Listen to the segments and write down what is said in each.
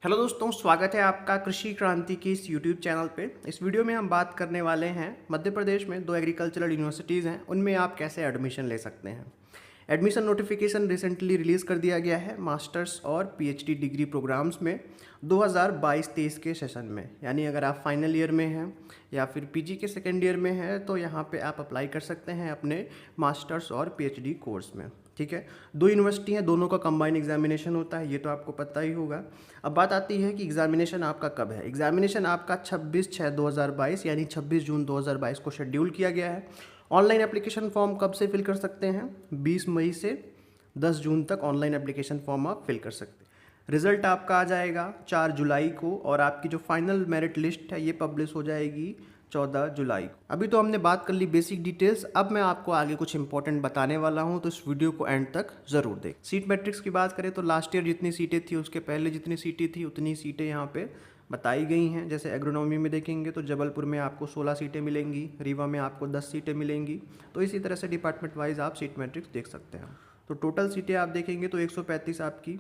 Hello दोस्तों, स्वागत है आपका कृषि क्रांति की इस यूट्यूब चैनल पे। इस वीडियो में हम बात करने वाले हैं मध्य प्रदेश में दो एग्रीकल्चरल यूनिवर्सिटीज़ हैं, उनमें आप कैसे एडमिशन ले सकते हैं। एडमिशन नोटिफिकेशन रिसेंटली रिलीज़ कर दिया गया है मास्टर्स और पीएचडी डिग्री प्रोग्राम्स में 2022-23 के सेशन में। यानी अगर आप फाइनल ईयर में हैं या फिर पीजी के सेकेंड ईयर में हैं तो यहाँ पे आप अप्लाई कर सकते हैं अपने मास्टर्स और पीएचडी कोर्स में। ठीक है, दो यूनिवर्सिटी हैं, दोनों का कंबाइंड एग्जामिनेशन होता है, ये तो आपको पता ही होगा। अब बात आती है कि एग्जामिनेशन आपका कब है। एग्जामिनेशन आपका 26/6/2022 यानी 26 जून 2022 को शेड्यूल किया गया है। ऑनलाइन एप्लीकेशन फॉर्म कब से फिल कर सकते हैं? 20 मई से 10 जून तक ऑनलाइन एप्लीकेशन फॉर्म आप फिल कर सकते हैं। रिजल्ट आपका आ जाएगा 4 जुलाई को और आपकी जो फाइनल मेरिट लिस्ट है ये पब्लिश हो जाएगी 14 जुलाई को। अभी तो हमने बात कर ली बेसिक डिटेल्स, अब मैं आपको आगे कुछ इंपॉर्टेंट बताने वाला हूं, तो इस वीडियो को एंड तक ज़रूर देख। सीट मैट्रिक्स की बात करें तो लास्ट ईयर जितनी सीटें थी उसके पहले जितनी सीटें थी उतनी सीटें यहाँ पे बताई गई हैं। जैसे एग्रोनॉमी में देखेंगे तो जबलपुर में आपको 16 सीटें मिलेंगी, रीवा में आपको 10 सीटें मिलेंगी। तो इसी तरह से डिपार्टमेंट वाइज आप सीट मैट्रिक्स देख सकते हैं। तो टोटल सीटें आप देखेंगे तो 135 आपकी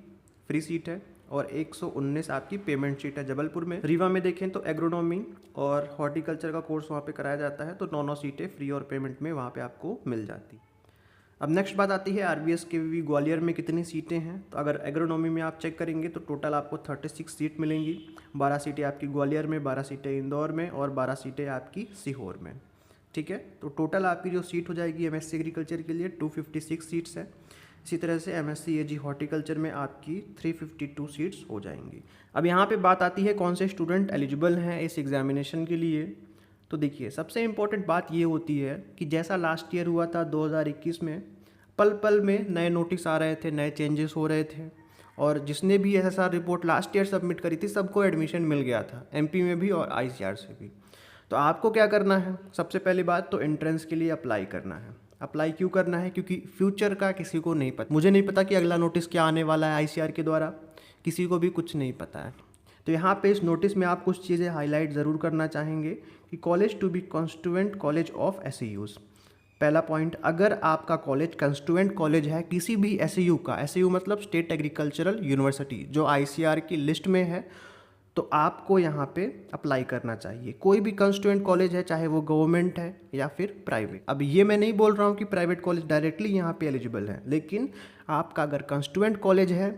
फ्री सीट है और 119 आपकी पेमेंट सीट है जबलपुर में। रीवा में देखें तो एग्रोनॉमी और हॉर्टिकल्चर का कोर्स वहाँ पे कराया जाता है, तो 9 सीटें फ्री और पेमेंट में वहाँ पे आपको मिल जाती। अब नेक्स्ट बात आती है आरबीएस के वी ग्वालियर में कितनी सीटें हैं। तो अगर एग्रोनॉमी में आप चेक करेंगे तो टोटल आपको 36 सीट मिलेंगी। 12 सीटें आपकी ग्वालियर में, 12 सीटें इंदौर में और 12 सीटें आपकी सीहोर में। ठीक है, तो टोटल आपकी जो सीट हो जाएगी एमएससी एग्रीकल्चर के लिए 256 सीट्स है। इसी तरह से एमएससी एजी हॉर्टिकल्चर में आपकी 352 सीट्स हो जाएंगी। अब यहाँ पे बात आती है कौन से स्टूडेंट एलिजिबल हैं इस एग्जामिनेशन के लिए। तो देखिए, सबसे इम्पोर्टेंट बात ये होती है कि जैसा लास्ट ईयर हुआ था 2021 में, पल पल में नए नोटिस आ रहे थे, नए चेंजेस हो रहे थे और जिसने भी SSR report last year submit करी थी सबको एडमिशन मिल गया था, एमपी में भी और आईसीआर से भी। तो आपको क्या करना है? सबसे पहली बात तो एंट्रेंस के लिए अप्लाई करना है। अप्लाई क्यों करना है? क्योंकि फ्यूचर का किसी को नहीं पता। मुझे नहीं पता कि अगला नोटिस क्या आने वाला है आईसीआर के द्वारा, किसी को भी कुछ नहीं पता है। तो यहाँ पे इस नोटिस में आप कुछ चीज़ें हाईलाइट ज़रूर करना चाहेंगे कि college to be constituent college of SEUs. पहला पॉइंट, अगर आपका कॉलेज कंस्टिट्यूएंट कॉलेज है किसी भी एसईयू का, एसईयू मतलब स्टेट एग्रीकल्चरल यूनिवर्सिटी, जो आईसीआर की लिस्ट में है, तो आपको यहाँ पे अप्लाई करना चाहिए। कोई भी कंस्टिट्यूएंट कॉलेज है, चाहे वो गवर्नमेंट है या फिर प्राइवेट। अब ये मैं नहीं बोल रहा हूँ कि प्राइवेट कॉलेज डायरेक्टली यहाँ पे एलिजिबल है, लेकिन आपका अगर कंस्टिट्यूएंट कॉलेज है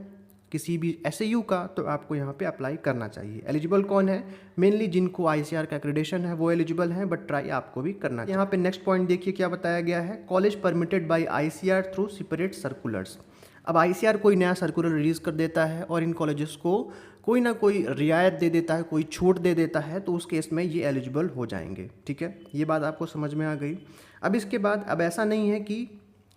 किसी भी एसईयू का तो आपको यहाँ पे अप्लाई करना चाहिए। एलिजिबल कौन है? मेनली जिनको आईसीआर का एक्रेडिटेशन है वो एलिजिबल हैं, बट ट्राई आपको भी करना चाहिए। यहाँ पे नेक्स्ट पॉइंट देखिए क्या बताया गया है। College permitted by ICR through separate circulars. अब आईसीआर कोई नया सर्कुलर रिलीज कर देता है और इन कॉलेजेस को कोई ना कोई रियायत दे देता है, कोई छूट दे देता है, तो उस केस में ये एलिजिबल हो जाएंगे। ठीक है, ये बात आपको समझ में आ गई। अब इसके बाद अब ऐसा नहीं है कि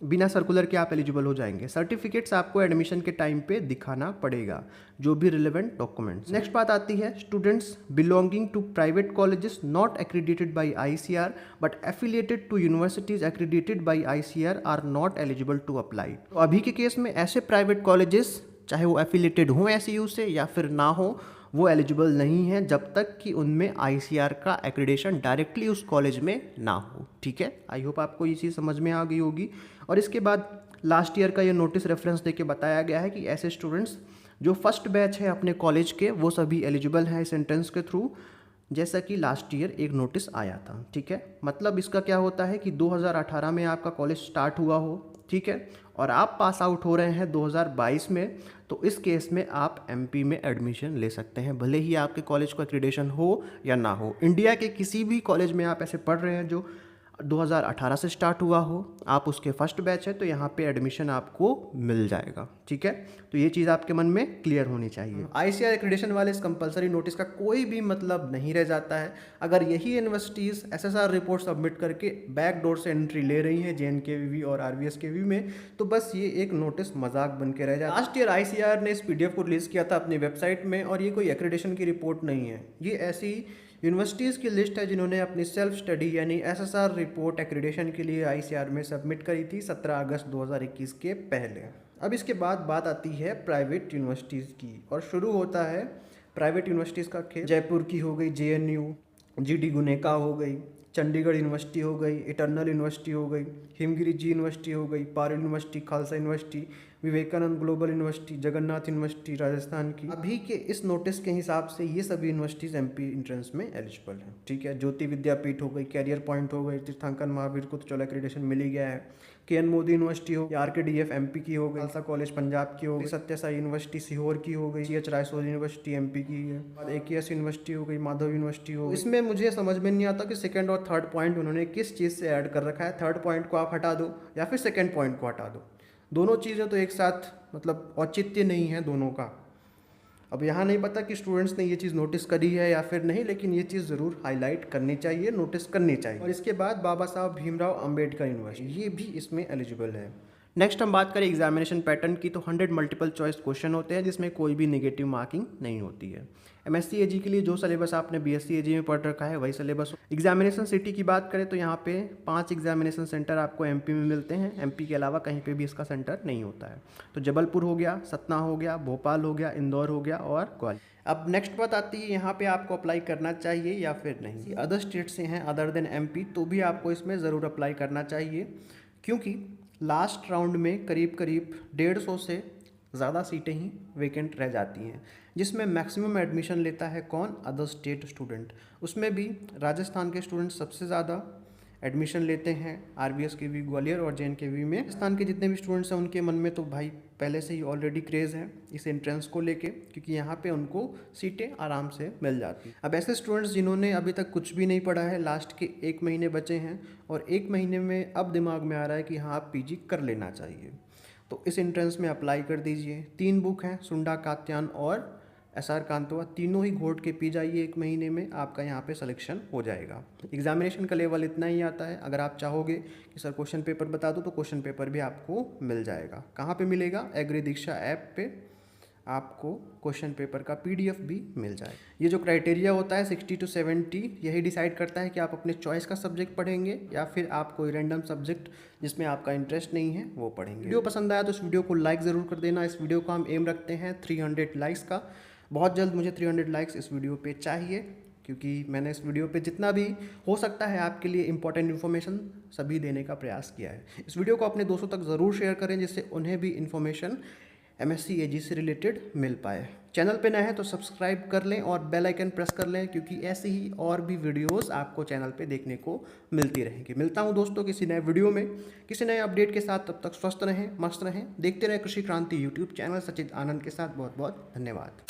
बिना सर्कुलर के आप एलिजिबल हो जाएंगे। सर्टिफिकेट्स आपको एडमिशन के टाइम पे दिखाना पड़ेगा, जो भी रिलेवेंट डॉक्यूमेंट्स। नेक्स्ट बात आती है students belonging to private colleges not accredited by ICR but affiliated to universities accredited by ICR are not eligible to apply. तो अभी के केस में ऐसे प्राइवेट कॉलेजेस, चाहे वो एफिलिएटेड हों एसईयू से या फिर ना हो, वो एलिजिबल नहीं है जब तक कि उनमें आईसीआर का एक्रेडिटेशन डायरेक्टली उस कॉलेज में ना हो। ठीक है, आई होप आपको ये चीज़ समझ में आ गई होगी। और इसके बाद लास्ट ईयर का ये नोटिस रेफरेंस देके बताया गया है कि ऐसे स्टूडेंट्स जो फर्स्ट बैच है अपने कॉलेज के वो सभी एलिजिबल हैं इस एंट्रेंस के थ्रू, जैसा कि लास्ट ईयर एक नोटिस आया था। ठीक है, मतलब इसका क्या होता है कि 2018 में आपका कॉलेज स्टार्ट हुआ हो, ठीक है, और आप पास आउट हो रहे हैं 2022 में, तो इस केस में आप एमपी में एडमिशन ले सकते हैं, भले ही आपके कॉलेज को एक्रीडेशन हो या ना हो। इंडिया के किसी भी कॉलेज में आप ऐसे पढ़ रहे हैं जो 2018 से स्टार्ट हुआ हो, आप उसके फर्स्ट बैच है, तो यहाँ पे एडमिशन आपको मिल जाएगा। ठीक है, तो ये चीज़ आपके मन में क्लियर होनी चाहिए। आईसीआर एक्रेडिटेशन वाले इस कंपलसरी नोटिस का कोई भी मतलब नहीं रह जाता है। अगर यही यूनिवर्सिटीज़ एसएसआर रिपोर्ट सबमिट करके बैक डोर से एंट्री ले रही हैं जेएनकेवीवी और आरवीएसकेवी में, तो बस ये एक नोटिस मजाक बन के रह जाता है। लास्ट ईयर आईसीआर ने इस पीडीएफ को रिलीज़ किया था अपनी वेबसाइट में, और ये कोई एक्रेडिटेशन की रिपोर्ट नहीं है, ये ऐसी यूनिवर्सिटीज़ की लिस्ट है जिन्होंने अपनी सेल्फ स्टडी यानी एसएसआर रिपोर्ट एक्रेडिटेशन के लिए आईसीआर में सबमिट करी थी 17 अगस्त 2021 के पहले। अब इसके बाद बात आती है प्राइवेट यूनिवर्सिटीज़ की, और शुरू होता है प्राइवेट यूनिवर्सिटीज़ का खेल। जयपुर की हो गई जेएनयू, जीडी गुनेका हो गई, चंडीगढ़ यूनिवर्सिटी हो गई, इटर्नल यूनिवर्सिटी हो गई, हिमगिरी जी यूनिवर्सिटी हो गई, Parul university, Khalsa university, Vivekananda global university, Jagannath university Rajasthan की। अभी के इस नोटिस के हिसाब से ये सभी यूनिवर्सिटीज़ एमपी एंट्रेंस में एलिजिबल हैं। ठीक है, ज्योति विद्यापीठ हो गई, कैरियर पॉइंट हो गई, तीर्थंकर महावीर को तो चलो एक्रेडिटेशन मिल ही गया है, के.एन. मोदी यूनिवर्सिटी हो, RKDF एमपी की हो गई, खालसा कॉलेज पंजाब की हो गई, सत्य साई यूनिवर्सिटी सीहोर की हो गई, CH रायसोनी यूनिवर्सिटी एमपी की है, AKS यूनिवर्सिटी हो गई, माधव यूनिवर्सिटी हो गई। इसमें मुझे समझ में नहीं आता कि सेकंड और थर्ड पॉइंट उन्होंने किस चीज़ से ऐड कर रखा है। थर्ड पॉइंट को आप हटा दो या फिर सेकंड पॉइंट को हटा दो, दोनों चीज़ें तो एक साथ मतलब औचित्य नहीं है दोनों का। अब यहाँ नहीं पता कि स्टूडेंट्स ने ये चीज़ नोटिस करी है या फिर नहीं, लेकिन ये चीज़ ज़रूर हाईलाइट करनी चाहिए, नोटिस करनी चाहिए। और इसके बाद बाबा साहब भीमराव अंबेडकर यूनिवर्सिटी, ये भी इसमें एलिजिबल है। नेक्स्ट हम बात करें एग्जामिनेशन पैटर्न की, तो 100 मल्टीपल चॉइस क्वेश्चन होते हैं जिसमें कोई भी नेगेटिव मार्किंग नहीं होती है। MSc AG के लिए जो सिलेबस आपने BSc AG में पढ़ रखा है वही सिलेबस। एग्जामिनेशन सिटी की बात करें तो यहाँ पे 5 एग्जामिनेशन सेंटर आपको MP में मिलते हैं। MP के अलावा कहीं पे भी इसका सेंटर नहीं होता है। तो जबलपुर हो गया, सतना हो गया, भोपाल हो गया, इंदौर हो गया और ग्वालियर। अब नेक्स्ट बात आती है यहाँ पे आपको अप्लाई करना चाहिए या फिर नहीं। अदर स्टेट से हैं अदर देन MP तो भी आपको इसमें ज़रूर अप्लाई करना चाहिए, क्योंकि लास्ट राउंड में करीब करीब 150 से ज़्यादा सीटें ही वेकेंट रह जाती हैं, जिसमें मैक्सिमम एडमिशन लेता है कौन, अदर स्टेट स्टूडेंट। उसमें भी राजस्थान के स्टूडेंट सबसे ज़्यादा एडमिशन लेते हैं। RBSKV ग्वालियर और JNKV में। राजस्थान के जितने भी स्टूडेंट्स हैं उनके मन में तो भाई पहले से ही ऑलरेडी क्रेज़ है इस एंट्रेंस को लेके, क्योंकि यहाँ पे उनको सीटें आराम से मिल जाती हैं। अब ऐसे स्टूडेंट्स जिन्होंने अभी तक कुछ भी नहीं पढ़ा है, लास्ट के 1 महीने बचे हैं और 1 महीने में अब दिमाग में आ रहा है कि हाँ आप PG कर लेना चाहिए, तो इस एंट्रेंस में अप्लाई कर दीजिए। 3 बुक हैं, सुंडा, कात्यायन और SR कांतवा, तीनों ही घोट के पी जाइए 1 महीने में, आपका यहाँ पे सिलेक्शन हो जाएगा। एग्जामिनेशन का लेवल इतना ही आता है। अगर आप चाहोगे कि सर क्वेश्चन पेपर बता दो तो क्वेश्चन पेपर भी आपको मिल जाएगा। कहाँ पे मिलेगा, एग्री दीक्षा ऐप पे आपको क्वेश्चन पेपर का PDF भी मिल जाएगा। ये जो क्राइटेरिया होता है 60 to 70 यही डिसाइड करता है कि आप अपने चॉइस का सब्जेक्ट पढ़ेंगे या फिर आप कोई रैंडम सब्जेक्ट जिसमें आपका इंटरेस्ट नहीं है वो पढ़ेंगे। वीडियो पसंद आया तो इस वीडियो को लाइक ज़रूर कर देना। इस वीडियो को हम एम रखते हैं 300 लाइक्स का। बहुत जल्द मुझे 300 लाइक्स इस वीडियो पे चाहिए, क्योंकि मैंने इस वीडियो पे जितना भी हो सकता है आपके लिए इंपॉर्टेंट इन्फॉर्मेशन सभी देने का प्रयास किया है। इस वीडियो को अपने दोस्तों तक ज़रूर शेयर करें जिससे उन्हें भी इन्फॉर्मेशन MSc AG से रिलेटेड मिल पाए। चैनल पे नए हैं तो सब्सक्राइब कर लें और बेल आइकन प्रेस कर लें, क्योंकि ऐसे ही और भी वीडियोस आपको चैनल पे देखने को मिलती रहेंगी। मिलता हूँ दोस्तों किसी नए वीडियो में किसी नए अपडेट के साथ। तब तक स्वस्थ रहें, मस्त रहें, देखते रहें कृषि क्रांति YouTube चैनल। सचित आनंद के साथ बहुत बहुत धन्यवाद।